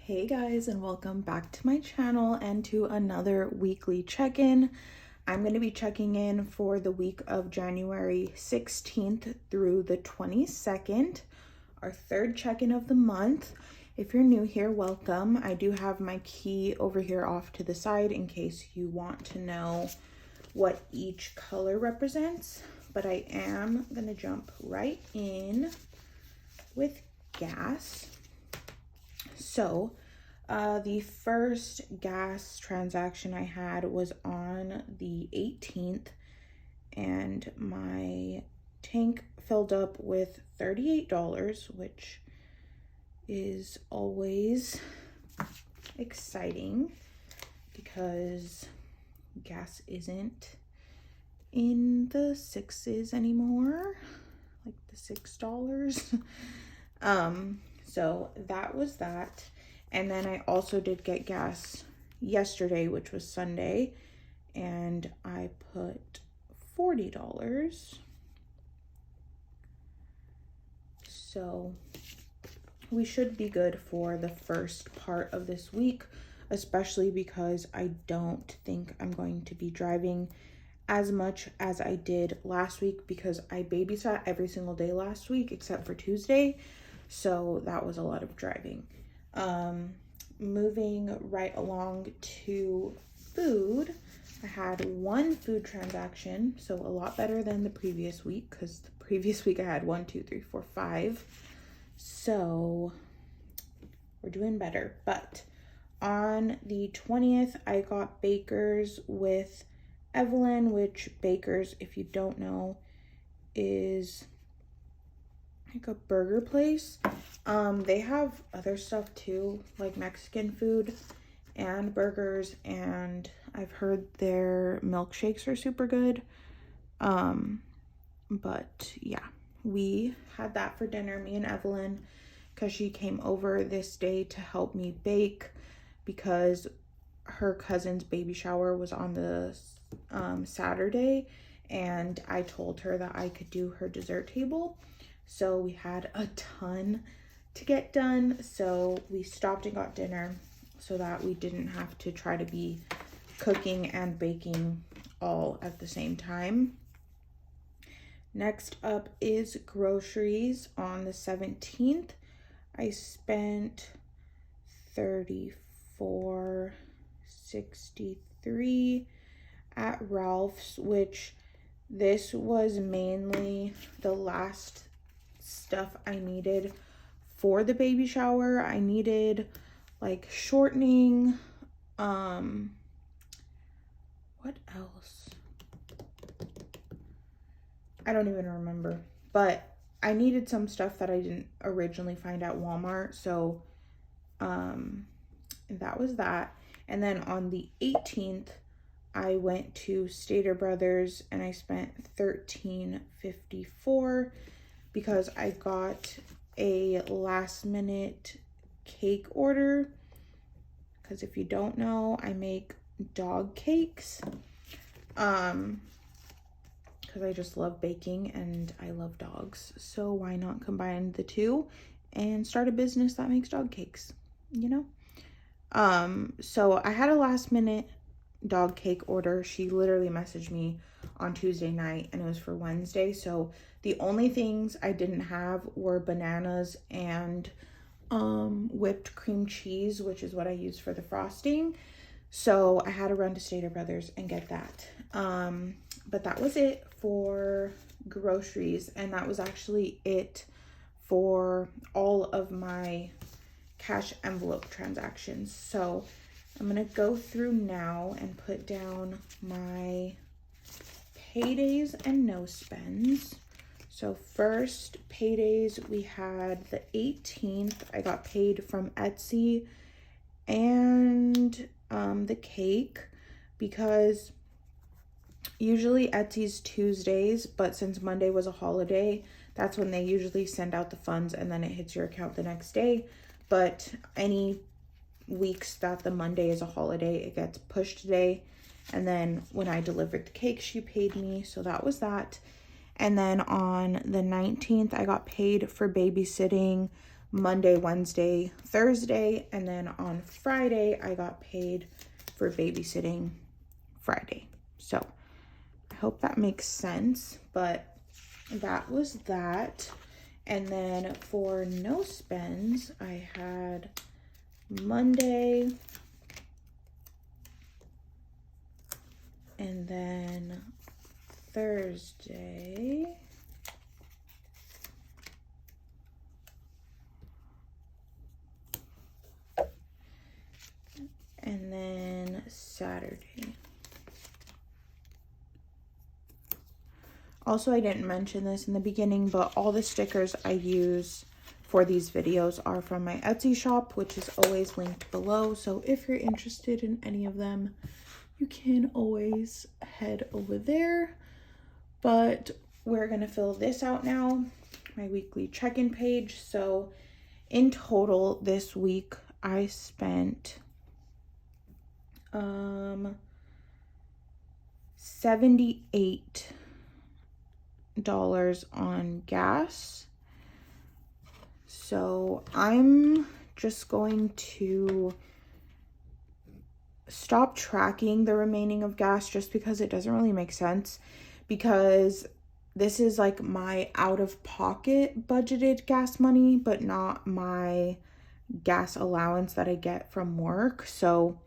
Hey guys, and welcome back to my channel and to another weekly check-in. I'm going to be checking in for the week of January 16th through the 22nd, our third check-in of the month. If you're new here, welcome. I do have my key over here off to the side in case you want to know what each color represents, but I am going to jump right in with gas. So the first gas transaction I had was on the 18th, and my tank filled up with $38, which is always exciting because gas isn't in the sixes anymore, like the $6. So that was that. And then I also did get gas yesterday, which was Sunday, and I put $40. So we should be good for the first part of this week, especially because I don't think I'm going to be driving as much as I did last week because I babysat every single day last week except for Tuesday. So that was a lot of driving. Moving right along to food, I had one food transaction, so a lot better than the previous week because the previous week I had 1, 2, 3, 4, 5. So we're doing better. But on the 20th, I got Baker's with Evelyn, which Baker's, if you don't know, is like a burger place. They have other stuff too, like Mexican food and burgers, and I've heard their milkshakes are super good. But yeah, we had that for dinner, me and Evelyn, because she came over this day to help me bake because her cousin's baby shower was on the Saturday, and I told her that I could do her dessert table. So we had a ton to get done. So we stopped and got dinner so that we didn't have to try to be cooking and baking all at the same time. Next up is groceries. On the 17th, I spent $34.63 at Ralph's, which this was mainly the last stuff I needed for the baby shower. I needed like shortening. What else? I don't even remember, but I needed some stuff that I didn't originally find at Walmart. So that was that. And then on the 18th, I went to Stater Brothers and I spent $13.54 because I got a last minute cake order. Because if you don't know, I make dog cakes. Because I just love baking and I love dogs. So why not combine the two and start a business that makes dog cakes, you know? So I had a last minute dog cake order. She literally messaged me on Tuesday night and it was for Wednesday. So the only things I didn't have were bananas and whipped cream cheese, which is what I use for the frosting. So I had to run to Stater Brothers and get that. But that was it for groceries, and that was actually it for all of my cash envelope transactions. So I'm gonna go through now and put down my paydays and no spends. So first, paydays, we had the 18th. I got paid from Etsy and the cake because usually Etsy's Tuesdays, but since Monday was a holiday, that's when they usually send out the funds and then it hits your account the next day. But any weeks that the Monday is a holiday, it gets pushed today. And then when I delivered the cake, she paid me. So that was that. And then on the 19th, I got paid for babysitting Monday, Wednesday, Thursday, and then on Friday I got paid for babysitting Friday. So I hope that makes sense, but that was that. And then for no spends, I had Monday, and then Thursday, and then Saturday. Also, I didn't mention this in the beginning, but all the stickers I use for these videos are from my Etsy shop, which is always linked below. So if you're interested in any of them, you can always head over there. But we're going to fill this out now, my weekly check-in page. So in total this week, I spent $78 on gas. So I'm just going to stop tracking the remaining of gas just because it doesn't really make sense, because this is like my out-of-pocket budgeted gas money, but not my gas allowance that I get from work. So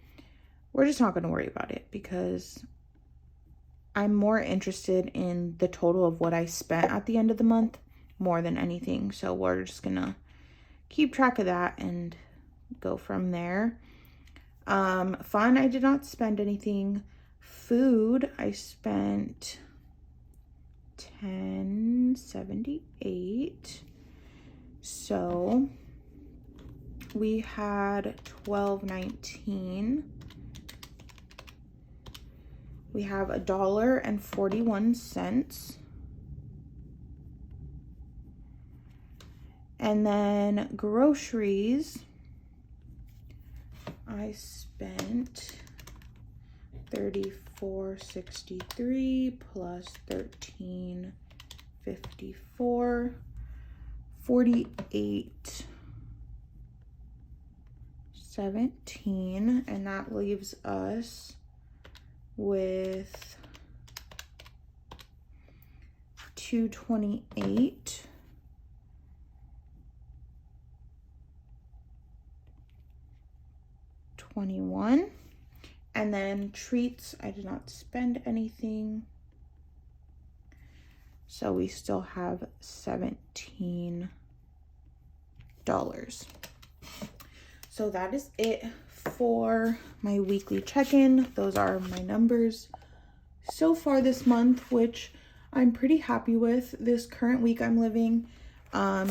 we're just not going to worry about it because I'm more interested in the total of what I spent at the end of the month more than anything. So we're just going to keep track of that and go from there. Fun, I did not spend anything. Food, I spent $10.78. So we had $12.19. We have $1.41. And then groceries, I spent $34.63 plus $13.54, $48.17, and that leaves us with $228.21. And then treats, I did not spend anything, so we still have $17. So that is it for my weekly check-in. Those are my numbers so far this month, which I'm pretty happy with. This current week I'm living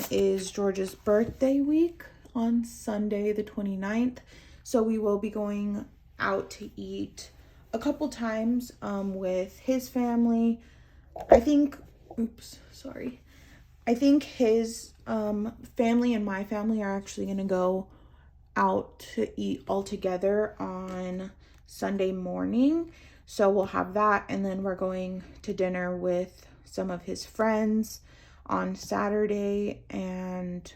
is George's birthday week on Sunday the 29th. So we will be going out to eat a couple times with his family. I think his family and my family are actually gonna go out to eat all together on Sunday morning. So we'll have that, and then we're going to dinner with some of his friends on Saturday, and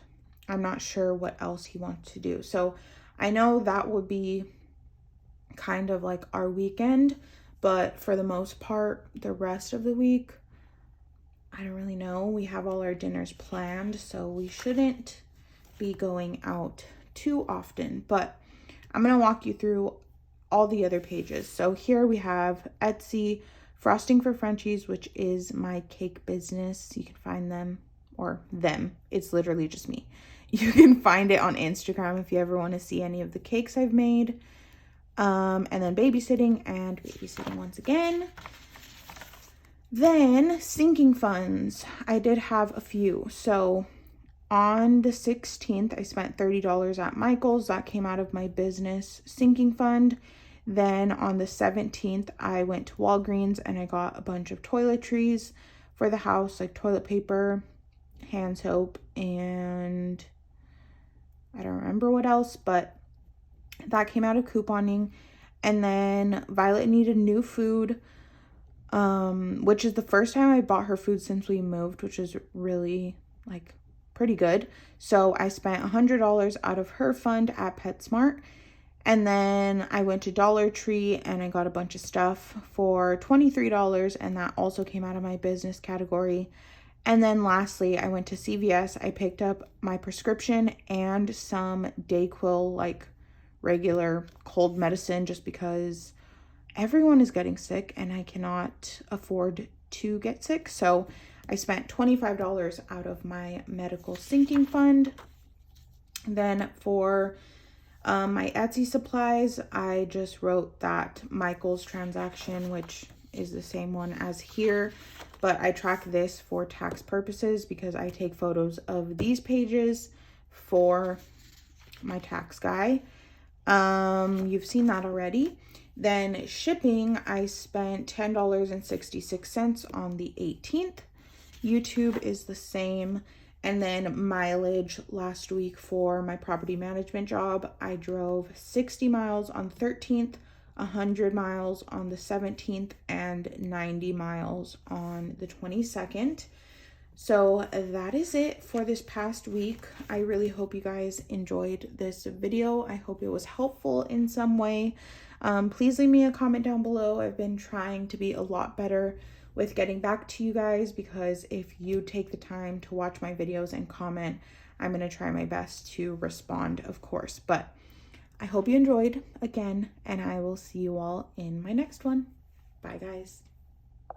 I'm not sure what else he wants to do. So I know that would be kind of like our weekend, but for the most part, the rest of the week, I don't really know. We have all our dinners planned, so we shouldn't be going out too often, but I'm going to walk you through all the other pages. So here we have Etsy, Frosting for Frenchies, which is my cake business. You can find them, or them. It's literally just me. You can find it on Instagram if you ever want to see any of the cakes I've made. And then babysitting and babysitting once again. Then sinking funds. I did have a few. So on the 16th, I spent $30 at Michael's. That came out of my business sinking fund. Then on the 17th, I went to Walgreens and I got a bunch of toiletries for the house, like toilet paper, hand soap, and I don't remember what else, but that came out of couponing. And then Violet needed new food, which is the first time I bought her food since we moved, which is really like pretty good. So I spent $100 out of her fund at PetSmart. And then I went to Dollar Tree and I got a bunch of stuff for $23, and that also came out of my business category. And then lastly, I went to CVS. I picked up my prescription and some Dayquil, like regular cold medicine, just because everyone is getting sick and I cannot afford to get sick. So I spent $25 out of my medical sinking fund. Then for my Etsy supplies, I just wrote that Michael's transaction, which is the same one as here, but I track this for tax purposes because I take photos of these pages for my tax guy. You've seen that already. Then shipping, I spent $10.66 on the 18th. YouTube is the same. And then mileage last week for my property management job, I drove 60 miles on 13th, 100 miles on the 17th, and 90 miles on the 22nd. So that is it for this past week. I really hope you guys enjoyed this video. I hope it was helpful in some way. Please leave me a comment down below. I've been trying to be a lot better with getting back to you guys, because if you take the time to watch my videos and comment, I'm going to try my best to respond, of course. But I hope you enjoyed again, and I will see you all in my next one. Bye, guys.